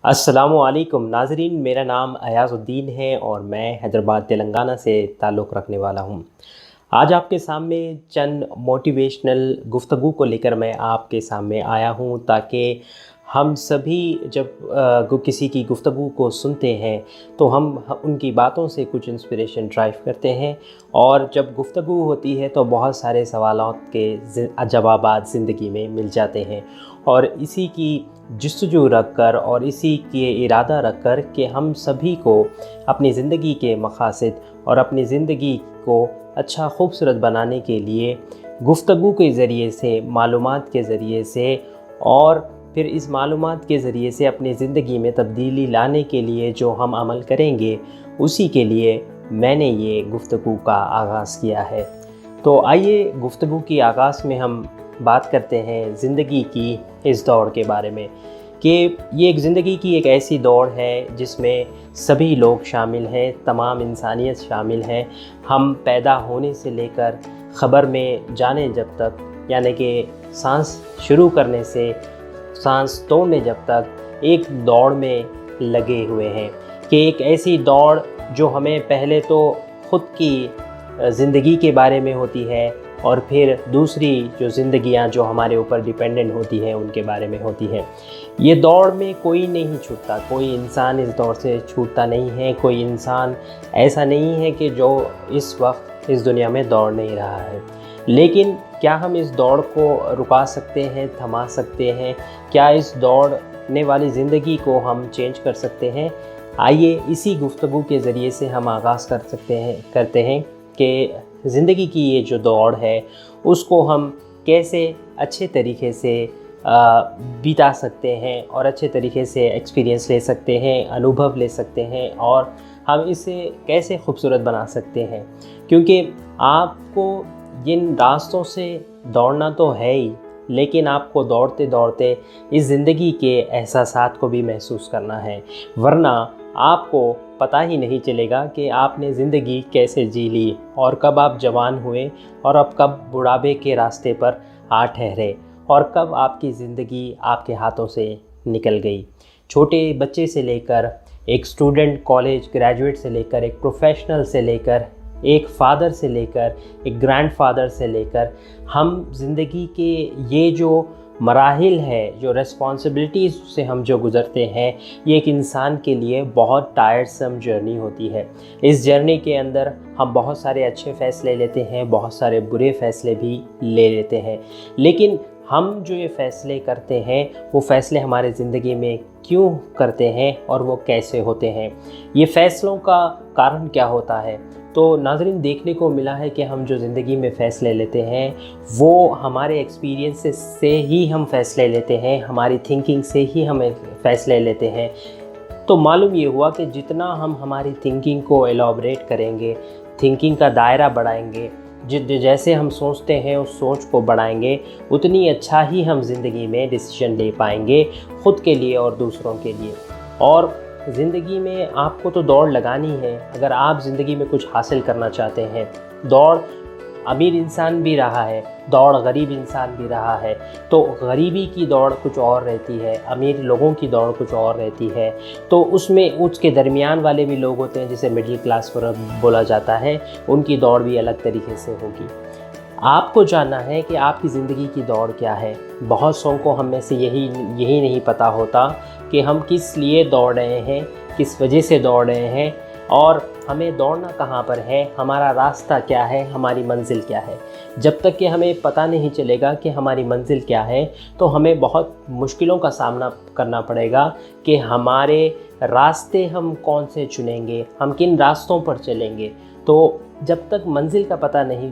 अस्सलामु अलैकुम नाज़रीन, मेरा नाम अयाज़ुद्दीन है और मैं हैदराबाद तेलंगाना से ताल्लुक़ रखने वाला हूँ। आज आपके सामने चंद मोटिवेशनल गुफ्तगू को लेकर मैं आपके सामने आया हूँ ताकि हम सभी जब किसी की गुफ्तगू को सुनते हैं तो हम उनकी बातों से कुछ इंस्पिरेशन ड्राइव करते हैं, और जब गुफ्तगू होती है तो बहुत सारे सवालों के जवाबात ज़िंदगी में मिल जाते हैं। और इसी की जस्तजू रख कर और इसी के इरादा रख कर कि हम सभी को अपनी ज़िंदगी के मक़ासिद और अपनी ज़िंदगी को अच्छा खूबसूरत बनाने के लिए गुफ्तगू के ज़रिए से, मालूमात के ज़रिए से और फिर इस मालूमात के ज़रिए से अपनी ज़िंदगी में तब्दीली लाने के लिए जो हम अमल करेंगे, उसी के लिए मैंने ये गुफ्तगू का आगाज़ किया है। तो आइए गुफ्तगू की आगाज़ में हम बात करते हैं ज़िंदगी की इस दौड़ के बारे में कि ये एक ज़िंदगी की एक ऐसी दौड़ है जिसमें सभी लोग शामिल हैं, तमाम इंसानियत शामिल है। हम पैदा होने से लेकर ख़बर में जाने जब तक, यानी कि सांस शुरू करने से सांस तोड़ने जब तक एक दौड़ में लगे हुए हैं कि एक ऐसी दौड़ जो हमें पहले तो ख़ुद की ज़िंदगी के बारे में होती है और फिर दूसरी जो ज़िंदगियां जो हमारे ऊपर डिपेंडेंट होती हैं उनके बारे में होती है। ये दौड़ में कोई नहीं छूटता, कोई इंसान इस दौड़ से छूटता नहीं है। कोई इंसान ऐसा नहीं है कि जो इस वक्त इस दुनिया में दौड़ नहीं रहा है। लेकिन क्या हम इस दौड़ को रुका सकते हैं, थमा सकते हैं? क्या इस दौड़ने वाली ज़िंदगी को हम चेंज कर सकते हैं? आइए इसी गुफ्तगू के ज़रिए से हम आगाज़ करते हैं कि ज़िंदगी की ये जो दौड़ है उसको हम कैसे अच्छे तरीके से बिता सकते हैं और अच्छे तरीके से एक्सपीरियंस ले सकते हैं, अनुभव ले सकते हैं, और हम इसे कैसे खूबसूरत बना सकते हैं। क्योंकि आपको जिन रास्तों से दौड़ना तो है ही, लेकिन आपको दौड़ते दौड़ते इस ज़िंदगी के एहसासात को भी महसूस करना है, वरना आपको पता ही नहीं चलेगा कि आपने ज़िंदगी कैसे जी ली और कब आप जवान हुए और अब कब बुढ़ापे के रास्ते पर आ ठहरे और कब आपकी ज़िंदगी आपके हाथों से निकल गई। छोटे बच्चे से लेकर एक स्टूडेंट, कॉलेज ग्रेजुएट से लेकर एक प्रोफेशनल से लेकर एक फ़ादर से लेकर एक ग्रैंडफ़ादर से लेकर हम ज़िंदगी के ये जो मराहिल है, जो रेस्पॉन्सिबिलिटीज़ से हम जो गुज़रते हैं, ये एक इंसान के लिए बहुत टायरसम जर्नी होती है। इस जर्नी के अंदर हम बहुत सारे अच्छे फ़ैसले लेते हैं, बहुत सारे बुरे फ़ैसले भी ले लेते हैं। लेकिन हम जो ये फ़ैसले करते हैं वो फ़ैसले हमारे ज़िंदगी में क्यों करते हैं और वो कैसे होते हैं? ये फ़ैसलों का कारण क्या होता है? तो नाज़रीन, देखने को मिला है कि हम जो ज़िंदगी में फ़ैसले लेते हैं वो हमारे एक्सपीरियंसेस से ही हम फ़ैसले लेते हैं, हमारी थिंकिंग से ही हम फ़ैसले लेते हैं। तो मालूम ये हुआ कि जितना हम हमारी थिंकिंग को एलॉबरेट करेंगे, थिंकिंग का दायरा बढ़ाएंगे, जैसे हम सोचते हैं उस सोच को बढ़ाएंगे, उतनी अच्छा ही हम ज़िंदगी में डिसीजन ले पाएंगे, ख़ुद के लिए और दूसरों के लिए। और ज़िंदगी में आपको तो दौड़ लगानी है। अगर आप ज़िंदगी में कुछ हासिल करना चाहते हैं, दौड़ अमीर इंसान भी रहा है, दौड़ गरीब इंसान भी रहा है, तो गरीबी की दौड़ कुछ और रहती है, अमीर लोगों की दौड़ कुछ और रहती है। तो उसमें उसके दरमियान वाले भी लोग होते हैं जिसे मिडिल क्लास पर बोला जाता है, उनकी दौड़ भी अलग तरीके से होगी। आपको जानना है कि आपकी ज़िंदगी की दौड़ क्या है। बहुत सौ को हम में से यही नहीं पता होता कि हम किस लिए दौड़ रहे हैं, किस वजह से दौड़ रहे हैं और हमें दौड़ना कहाँ पर है, हमारा रास्ता क्या है, हमारी मंजिल क्या है। जब तक कि हमें पता नहीं चलेगा कि हमारी मंजिल क्या है तो हमें बहुत मुश्किलों का सामना करना पड़ेगा कि हमारे रास्ते हम कौन से चुनेंगे, हम किन रास्तों पर चलेंगे। तो जब तक मंजिल का पता नहीं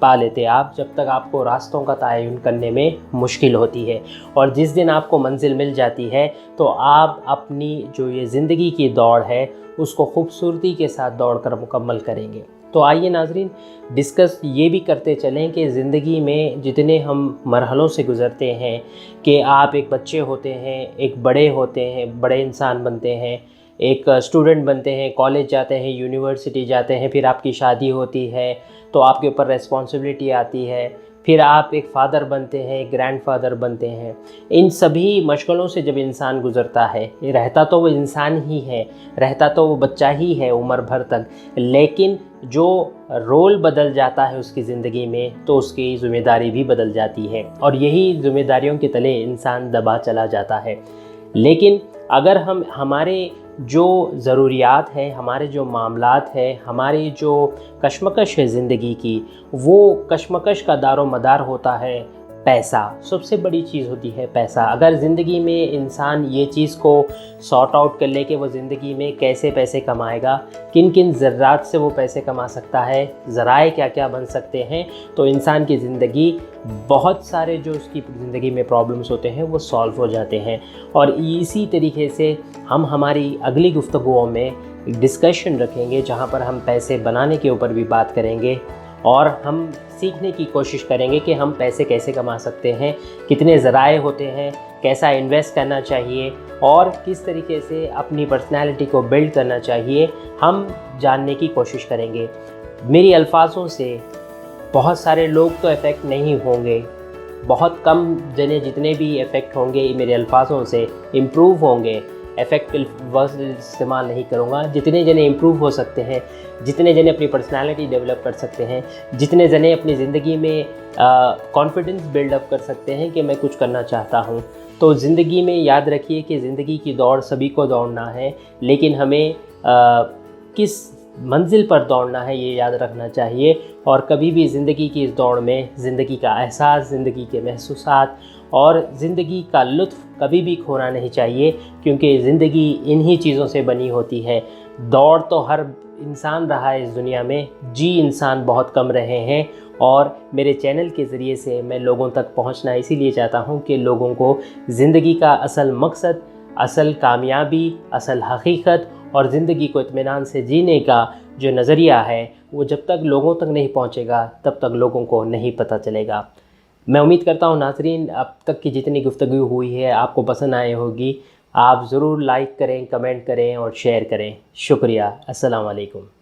पा लेते आप, जब तक आपको रास्तों का तयन करने में मुश्किल होती है। और जिस दिन आपको मंजिल मिल जाती है तो आप अपनी जो ये ज़िंदगी की दौड़ है उसको खूबसूरती के साथ दौड़ कर मुकम्मल करेंगे। तो आइए नाज़रीन, डिस्कस ये भी करते चलें कि ज़िंदगी में जितने हम मरहलों से गुज़रते हैं, कि आप एक बच्चे होते हैं, एक बड़े होते हैं, बड़े इंसान बनते हैं, एक स्टूडेंट बनते हैं, कॉलेज जाते हैं, यूनिवर्सिटी जाते हैं, फिर आपकी शादी होती है तो आपके ऊपर रेस्पॉन्सिबिलिटी आती है, پھر آپ ایک فادر بنتے ہیں، ایک گرینڈ فادر بنتے ہیں۔ ان سبھی مشغلوں سے جب انسان گزرتا ہے، رہتا تو وہ انسان ہی ہے، رہتا تو وہ بچہ ہی ہے عمر بھر تک، لیکن جو رول بدل جاتا ہے اس کی زندگی میں تو اس کی ذمہ داری بھی بدل جاتی ہے، اور یہی ذمہ داریوں کے تلے انسان دبا چلا جاتا ہے۔ لیکن اگر ہمارے جو ضروریات ہے، ہمارے جو معاملات ہے، ہماری جو کشمکش ہے زندگی کی، وہ کشمکش کا دار و مدار ہوتا ہے پیسہ۔ سب سے بڑی چیز ہوتی ہے پیسہ۔ اگر زندگی میں انسان یہ چیز کو سارٹ آؤٹ کر لے کہ وہ زندگی میں کیسے پیسے کمائے گا، کن کن ذرات سے وہ پیسے کما سکتا ہے، ذرائع کیا کیا بن سکتے ہیں، تو انسان کی زندگی بہت سارے جو اس کی زندگی میں پرابلمس ہوتے ہیں وہ سالو ہو جاتے ہیں۔ اور اسی طریقے سے ہم ہماری اگلی گفتگوؤں میں ڈسکشن رکھیں گے جہاں پر ہم پیسے بنانے کے اوپر بھی بات کریں گے، اور ہم سیکھنے کی کوشش کریں گے کہ ہم پیسے کیسے کما سکتے ہیں، کتنے ذرائع ہوتے ہیں، کیسا انویسٹ کرنا چاہیے، اور کس طریقے سے اپنی پرسنالٹی کو بلڈ کرنا چاہیے، ہم جاننے کی کوشش کریں گے۔ میری الفاظوں سے بہت سارے لوگ تو افیکٹ نہیں ہوں گے، بہت کم جنے جتنے بھی افیکٹ ہوں گے میرے الفاظوں سے امپروو ہوں گے۔ افیکٹ لفظ استعمال نہیں کروں گا۔ جتنے جنے امپروو ہو سکتے ہیں، جتنے جنے اپنی پرسنالٹی ڈیولپ کر سکتے ہیں، جتنے جنے اپنی زندگی میں کانفیڈنس بلڈ اپ کر سکتے ہیں کہ میں کچھ کرنا چاہتا ہوں، تو زندگی میں یاد رکھیے کہ زندگی کی دوڑ سبھی کو دوڑنا ہے، لیکن ہمیں کس منزل پر دوڑنا ہے یہ یاد رکھنا چاہیے۔ اور کبھی بھی زندگی کی اس دوڑ میں زندگی کا احساس، زندگی کے محسوسات اور زندگی کا لطف کبھی بھی کھونا نہیں چاہیے، کیونکہ زندگی انہی چیزوں سے بنی ہوتی ہے۔ دوڑ تو ہر انسان رہا ہے اس دنیا میں، جی انسان بہت کم رہے ہیں، اور میرے چینل کے ذریعے سے میں لوگوں تک پہنچنا اسی لیے چاہتا ہوں کہ لوگوں کو زندگی کا اصل مقصد، اصل کامیابی، اصل حقیقت اور زندگی کو اطمینان سے جینے کا جو نظریہ ہے وہ جب تک لوگوں تک نہیں پہنچے گا تب تک لوگوں کو نہیں پتہ چلے گا۔ میں امید کرتا ہوں ناظرین اب تک کی جتنی گفتگو ہوئی ہے آپ کو پسند آئے ہوگی۔ آپ ضرور لائک کریں، کمنٹ کریں اور شیئر کریں۔ شکریہ۔ السلام علیکم۔